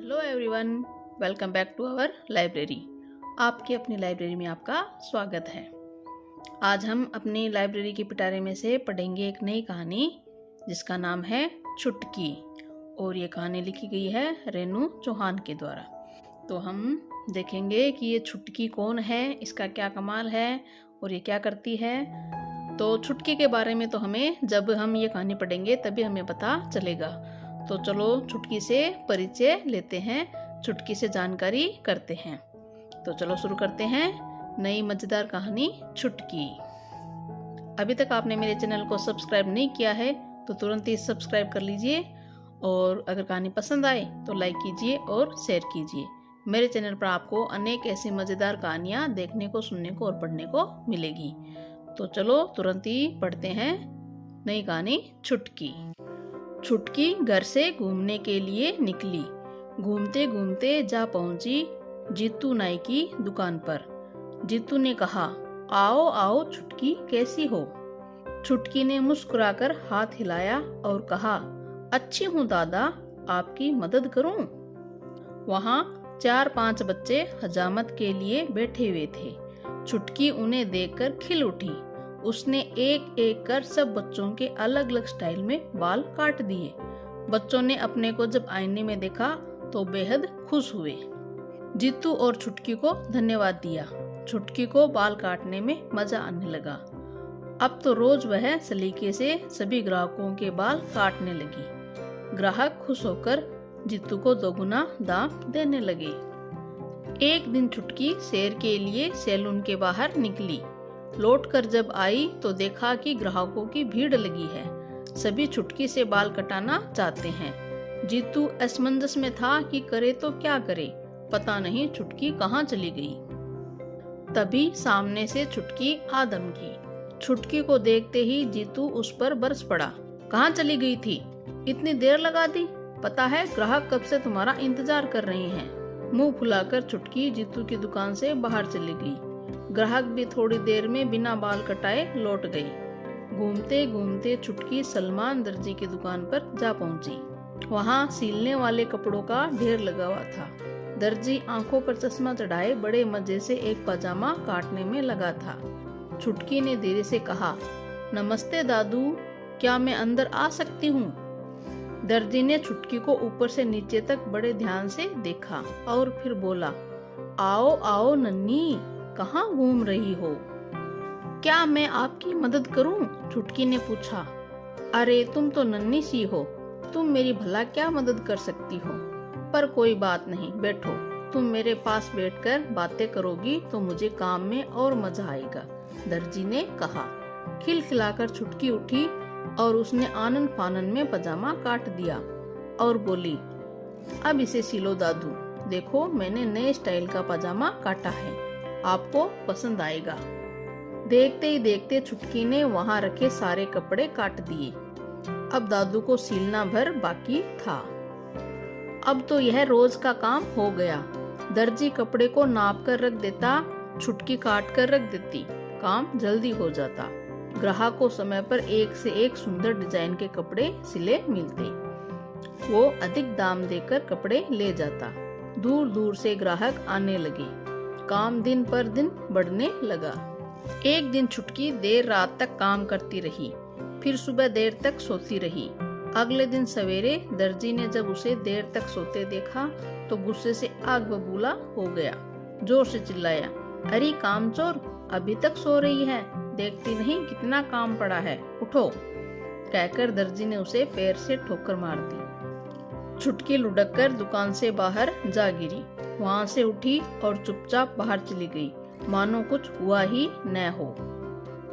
Hello everyone, welcome back to our library. आपकी अपनी library में आपका स्वागत है। आज हम अपनी लाइब्रेरी के पिटारे में से पढ़ेंगे एक नई कहानी जिसका नाम है छुटकी, और ये कहानी लिखी गई है रेनू चौहान के द्वारा। तो हम देखेंगे कि ये छुटकी कौन है, इसका क्या कमाल है और ये क्या करती है। तो छुटकी के बारे में तो हमें जब हम ये कहानी पढ़ेंगे तभी हमें पता चलेगा। तो चलो छुटकी से परिचय लेते हैं, छुटकी से जानकारी करते हैं। तो चलो शुरू करते हैं नई मजेदार कहानी छुटकी। अभी तक आपने मेरे चैनल को सब्सक्राइब नहीं किया है तो तुरंत ही सब्सक्राइब कर लीजिए, और अगर कहानी पसंद आए तो लाइक कीजिए और शेयर कीजिए। मेरे चैनल पर आपको अनेक ऐसी मजेदार कहानियाँ देखने को, सुनने को और पढ़ने को मिलेगी। तो चलो तुरंत ही पढ़ते हैं नई कहानी छुटकी। छुटकी घर से घूमने के लिए निकली। घूमते घूमते जा पहुंची जीतू नाई की दुकान पर। जीतू ने कहा, आओ आओ छुटकी, कैसी हो। छुटकी ने मुस्कुराकर हाथ हिलाया और कहा, अच्छी हूँ दादा, आपकी मदद करूं। वहाँ 4-5 बच्चे हजामत के लिए बैठे हुए थे। छुटकी उन्हें देखकर खिल उठी। उसने एक एक कर सब बच्चों के अलग अलग स्टाइल में बाल काट दिए। बच्चों ने अपने को जब आईने में देखा तो बेहद खुश हुए। जीतू और छुटकी को धन्यवाद दिया। छुटकी को बाल काटने में मजा आने लगा। अब तो रोज वह सलीके से सभी ग्राहकों के बाल काटने लगी। ग्राहक खुश होकर जीतू को 2 गुना दाम देने लगे। एक दिन छुटकी सैर के लिए सैलून के बाहर निकली। लौटकर जब आई तो देखा कि ग्राहकों की भीड़ लगी है। सभी छुटकी से बाल कटाना चाहते हैं। जीतू असमंजस में था कि करे तो क्या करे, पता नहीं छुटकी कहाँ चली गई। तभी सामने से छुटकी आ धमकी। छुटकी को देखते ही जीतू उस पर बरस पड़ा। कहाँ चली गई थी, इतनी देर लगा दी, पता है ग्राहक कब से तुम्हारा इंतजार कर रहे हैं। मुंह फुलाकर छुटकी जीतू की दुकान से बाहर चली गई। ग्राहक भी थोड़ी देर में बिना बाल कटाए लौट गए। घूमते घूमते छुटकी सलमान दर्जी की दुकान पर जा पहुंची। वहां सीलने वाले कपड़ों का ढेर लगा हुआ था। दर्जी आंखों पर चश्मा चढ़ाए बड़े मजे से एक पजामा काटने में लगा था। छुटकी ने धीरे से कहा, नमस्ते दादू, क्या मैं अंदर आ सकती हूँ। दर्जी ने छुटकी को ऊपर से नीचे तक बड़े ध्यान से देखा और फिर बोला, आओ आओ नन्ही, कहाँ घूम रही हो। क्या मैं आपकी मदद करूं? छुटकी ने पूछा। अरे तुम तो नन्ही सी हो, तुम मेरी भला क्या मदद कर सकती हो। पर कोई बात नहीं, बैठो। तुम मेरे पास बैठकर बातें करोगी तो मुझे काम में और मजा आएगा, दर्जी ने कहा। खिलखिलाकर छुटकी उठी और उसने आनन फानन में पजामा काट दिया और बोली, अब इसे सिलो दादू, देखो मैंने नए स्टाइल का पजामा काटा है, आपको पसंद आएगा। देखते ही देखते छुटकी ने वहां रखे सारे कपड़े काट दिए। अब दादू को सीलना भर बाकी था। अब तो यह रोज का काम हो गया। दर्जी कपड़े को नाप कर रख देता, छुटकी काट कर रख देती, काम जल्दी हो जाता। ग्राहक को समय पर एक से एक सुंदर डिजाइन के कपड़े सिले मिलते। वो अधिक दाम देकर कपड़े ले जाता। दूर दूर से ग्राहक आने लगे। काम दिन पर दिन बढ़ने लगा। एक दिन छुटकी देर रात तक काम करती रही, फिर सुबह देर तक सोती रही। अगले दिन सवेरे दर्जी ने जब उसे देर तक सोते देखा तो गुस्से से आग बबूला हो गया। जोर से चिल्लाया, अरे कामचोर, अभी तक सो रही है, देखती नहीं कितना काम पड़ा है, उठो। कहकर दर्जी ने उसे पैर से ठोकर मार दी। छुटकी लुढ़क कर दुकान से बाहर जा गिरी। वहां से उठी और चुपचाप बाहर चली गई, मानो कुछ हुआ ही न हो।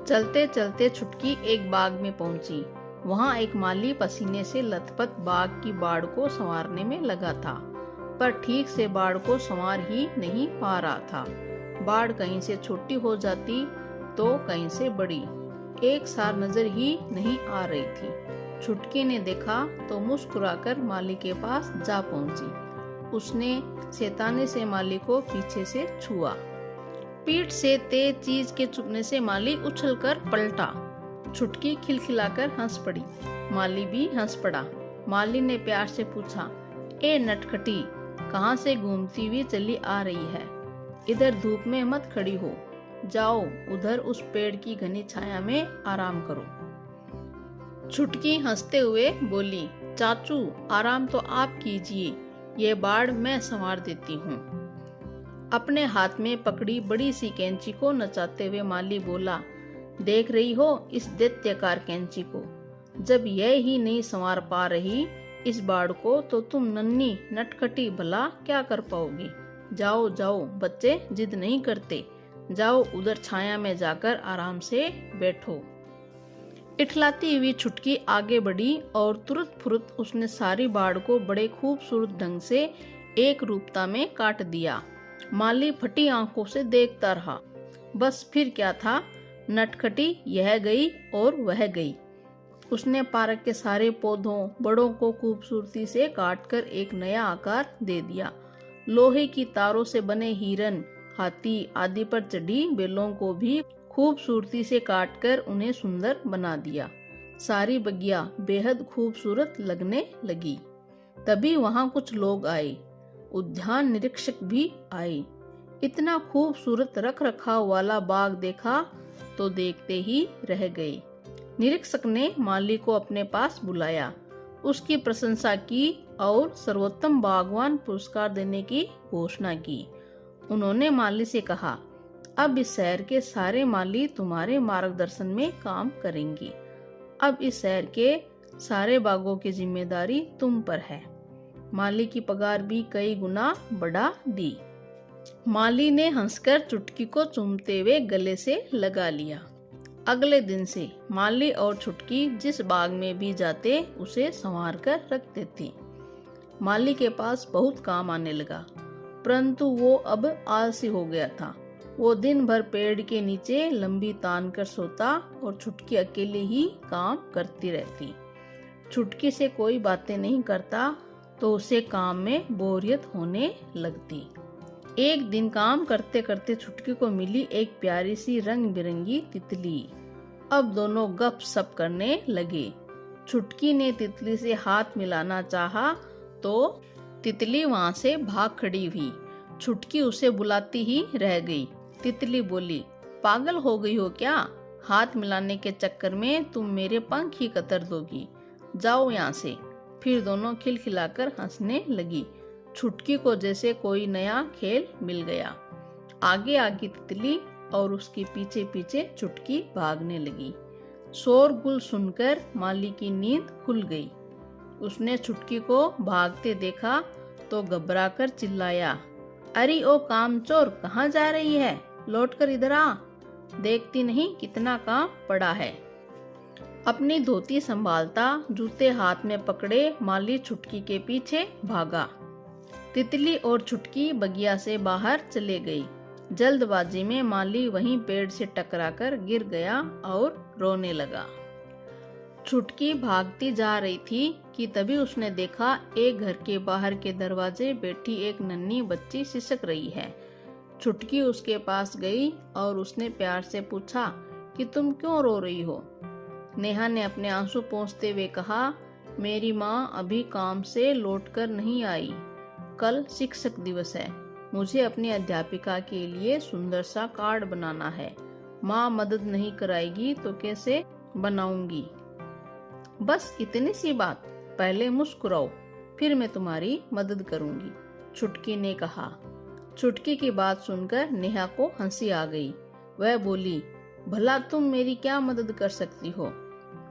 चलते चलते छुटकी एक बाग में पहुंची। वहां एक माली पसीने से लथपथ बाग की बाड़ को संवारने में लगा था, पर ठीक से बाड़ को संवार ही नहीं पा रहा था। बाड़ कहीं से छोटी हो जाती तो कहीं से बड़ी, एक सार नजर ही नहीं आ रही थी। छुटकी ने देखा तो मुस्कुराकर माली के पास जा पहुंची। उसने शैतानी से माली को पीछे से छुआ। पीठ से तेज चीज के चुभने से माली उछलकर पलटा। छुटकी खिलखिलाकर हंस पड़ी। माली भी हंस पड़ा। माली ने प्यार से पूछा, ए नटखटी, कहाँ से घूमती हुई चली आ रही है। इधर धूप में मत खड़ी हो, जाओ उधर उस पेड़ की घनी छाया में आराम करो। छुटकी हंसते हुए बोली, चाचू आराम तो आप कीजिए, ये बाड़ मैं संवार देती हूँ। अपने हाथ में पकड़ी बड़ी सी कैंची को नचाते हुए माली बोला, देख रही हो इस दैत्याकार कैंची को, जब यह ही नहीं संवार पा रही इस बाड़ को तो तुम नन्ही नटखटी भला क्या कर पाओगी। जाओ जाओ बच्चे, जिद नहीं करते, जाओ उधर छाया में जाकर आराम से बैठो। इठलाती हुई छुटकी आगे बढ़ी और तुरंत फुरत उसने सारी बाड़ को बड़े खूबसूरत ढंग से एक रूपता में काट दिया। माली फटी आंखों से देखता रहा। बस फिर क्या था, नटखटी यह गई और वह गई। उसने पार्क के सारे पौधों बड़ों को खूबसूरती से काटकर एक नया आकार दे दिया। लोहे की तारों से बने हिरन, हाथी आदि पर चढ़ी बेलों को भी खूबसूरती से काटकर उन्हें सुंदर बना दिया। सारी बगिया बेहद खूबसूरत लगने लगी। तभी वहां कुछ लोग आए, उद्यान निरीक्षक भी आए। इतना खूबसूरत रख रखाव वाला बाग देखा तो देखते ही रह गए। निरीक्षक ने माली को अपने पास बुलाया, उसकी प्रशंसा की और सर्वोत्तम बागवान पुरस्कार देने की घोषणा की। उन्होंने माली से कहा, अब इस शहर के सारे माली तुम्हारे मार्गदर्शन में काम करेंगे। अब इस शहर के सारे बागों की जिम्मेदारी तुम पर है। माली की पगार भी कई गुना बढ़ा दी। माली ने हंसकर चुटकी को चूमते हुए गले से लगा लिया। अगले दिन से माली और छुटकी जिस बाग में भी जाते उसे संवार कर रखते थे। माली के पास बहुत काम आने लगा, परंतु वो अब आलसी हो गया था। वो दिन भर पेड़ के नीचे लंबी तान कर सोता और छुटकी अकेले ही काम करती रहती। छुटकी से कोई बातें नहीं करता तो उसे काम में बोरियत होने लगती। एक दिन काम करते करते छुटकी को मिली एक प्यारी सी रंग बिरंगी तितली। अब दोनों गप सप करने लगे। छुटकी ने तितली से हाथ मिलाना चाहा तो तितली वहां से भाग खड़ी हुई। छुटकी उसे बुलाती ही रह गई। तितली बोली, पागल हो गई हो क्या? हाथ मिलाने के चक्कर में तुम मेरे पंख ही कतर दोगी, जाओ यहाँ से। फिर दोनों खिलखिलाकर हंसने लगी। छुटकी को जैसे कोई नया खेल मिल गया। आगे आगे तितली और उसके पीछे पीछे छुटकी भागने लगी। शोरगुल सुनकर माली की नींद खुल गई। उसने छुटकी को भागते देखा तो घबराकर चिल्लाया, अरे ओ कामचोर, कहाँ जा रही है? लौटकर इधर आ, देखती नहीं कितना काम पड़ा है। अपनी धोती संभालता जूते हाथ में पकड़े माली छुटकी के पीछे भागा। तितली और छुटकी बगिया से बाहर चले गई। जल्दबाजी में माली वहीं पेड़ से टकराकर गिर गया और रोने लगा। छुटकी भागती जा रही थी कि तभी उसने देखा एक घर के बाहर के दरवाजे बैठी एक नन्ही बच्ची सिसक रही है। छुटकी उसके पास गई और उसने प्यार से पूछा कि तुम क्यों रो रही हो? नेहा ने अपने आंसू पोंछते हुए कहा, मेरी माँ अभी काम से लौटकर नहीं आई। कल शिक्षक दिवस है, मुझे अपनी अध्यापिका के लिए सुंदर सा कार्ड बनाना है। माँ मदद नहीं कराएगी तो कैसे बनाऊंगी? बस इतनी सी बात, पहले मुस्कुराओ, फिर मैं तुम्हारी मदद करूंगी, छुटकी ने कहा। छुटकी की बात सुनकर नेहा को हंसी आ गई। वह बोली, भला तुम मेरी क्या मदद कर सकती हो?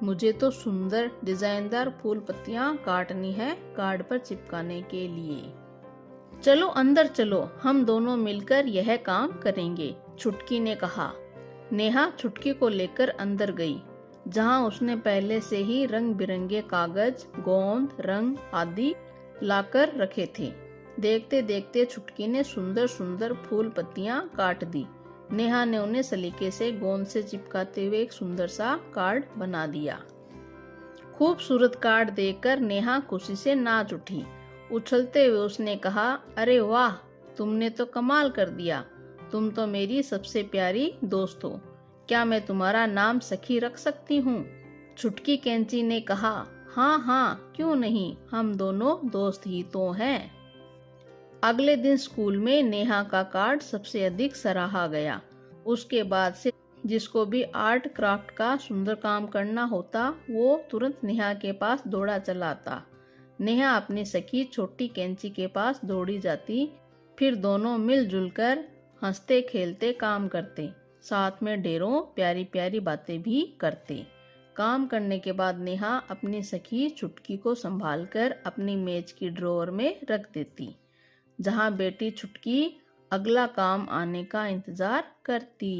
मुझे तो सुंदर डिजाइनदार फूल पत्तियां काटनी है कार्ड पर चिपकाने के लिए। चलो अंदर चलो, हम दोनों मिलकर यह काम करेंगे, छुटकी ने कहा। नेहा छुटकी को लेकर अंदर गई, जहां उसने पहले से ही रंग बिरंगे कागज, गोंद, रंग आदि लाकर रखे थे। देखते देखते छुटकी ने सुंदर सुंदर फूल पत्तियां काट दी। नेहा ने उन्हें सलीके से गोंद से चिपकाते हुए एक सुंदर सा कार्ड बना दिया। खूबसूरत कार्ड देखकर नेहा खुशी से नाच उठी। उछलते हुए उसने कहा, अरे वाह, तुमने तो कमाल कर दिया। तुम तो मेरी सबसे प्यारी दोस्त हो। क्या मैं तुम्हारा नाम सखी रख सकती हूँ? छुटकी कैंची ने कहा, हाँ हाँ, क्यों नहीं, हम दोनों दोस्त ही तो हैं। अगले दिन स्कूल में नेहा का कार्ड सबसे अधिक सराहा गया। उसके बाद से जिसको भी आर्ट क्राफ्ट का सुंदर काम करना होता वो तुरंत नेहा के पास दौड़ा चला आता। नेहा अपनी सखी छोटी कैंची के पास दौड़ी जाती। फिर दोनों मिलजुल कर हंसते खेलते काम करते, साथ में ढेरों प्यारी प्यारी बातें भी करते। काम करने के बाद नेहा अपनी सखी छुटकी को संभालकर अपनी मेज की ड्रॉअर में रख देती, जहां बेटी छुटकी अगला काम आने का इंतजार करती।